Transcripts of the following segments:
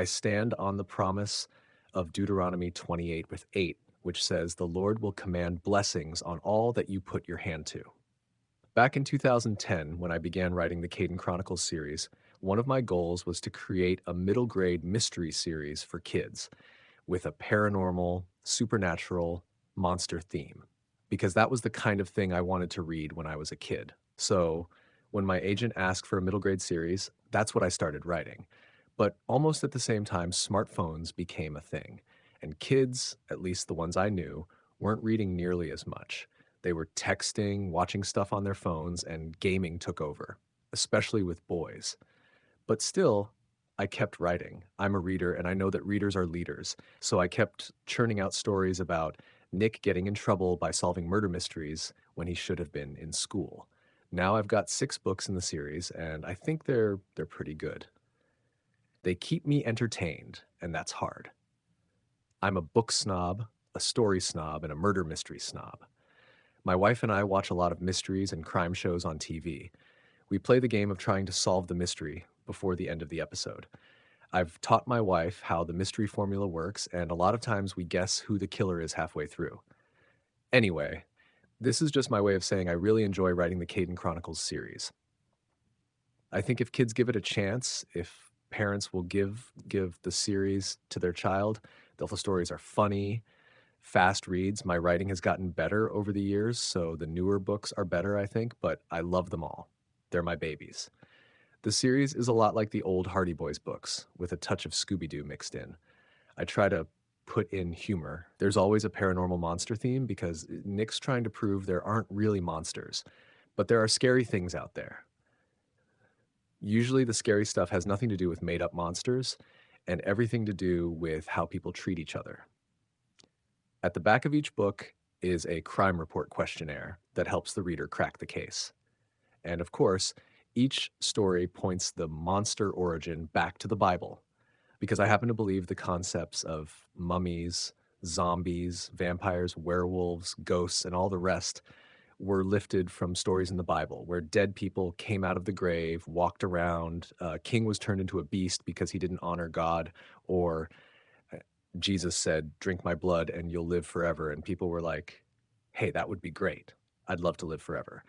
I stand on the promise of Deuteronomy 28:8, which says, "The Lord will command blessings on all that you put your hand to." Back in 2010, when I began writing the Caden Chronicles series, one of my goals was to create a middle grade mystery series for kids with a paranormal, supernatural, monster theme, because that was the kind of thing I wanted to read when I was a kid. So when my agent asked for a middle grade series, that's what I started writing. But almost at the same time, smartphones became a thing, and kids, at least the ones I knew, weren't reading nearly as much. They were texting, watching stuff on their phones, and gaming took over, especially with boys. But still, I kept writing. I'm a reader, and I know that readers are leaders. So I kept churning out stories about Nick getting in trouble by solving murder mysteries when he should have been in school. Now I've got 6 books in the series, and I think they're pretty good. They keep me entertained, and that's hard. I'm a book snob, a story snob, and a murder mystery snob. My wife and I watch a lot of mysteries and crime shows on TV. We play the game of trying to solve the mystery before the end of the episode. I've taught my wife how the mystery formula works, and a lot of times we guess who the killer is halfway through. Anyway, this is just my way of saying I really enjoy writing the Caden Chronicles series. I think if kids give it a chance, if parents will give the series to their child, the stories are funny, fast reads. My writing has gotten better over the years, so the newer books are better, I think, but I love them all. They're my babies. The series is a lot like the old Hardy Boys books, with a touch of Scooby-Doo mixed in. I try to put in humor. There's always a paranormal monster theme because Nick's trying to prove there aren't really monsters, but there are scary things out there. Usually the scary stuff has nothing to do with made-up monsters and everything to do with how people treat each other. At the back of each book is a crime report questionnaire that helps the reader crack the case. And of course, each story points the monster origin back to the Bible, because I happen to believe the concepts of mummies, zombies, vampires, werewolves, ghosts, and all the rest were lifted from stories in the Bible, where dead people came out of the grave, walked around, a king was turned into a beast because he didn't honor God, or uh, Jesus said, "Drink my blood and you'll live forever." And people were like, "Hey, that would be great. I'd love to live forever."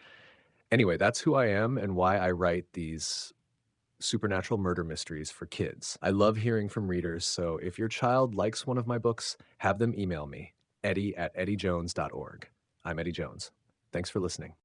Anyway, that's who I am and why I write these supernatural murder mysteries for kids. I love hearing from readers, so if your child likes one of my books, have them email me, Eddie@eddiejones.org. I'm Eddie Jones. Thanks for listening.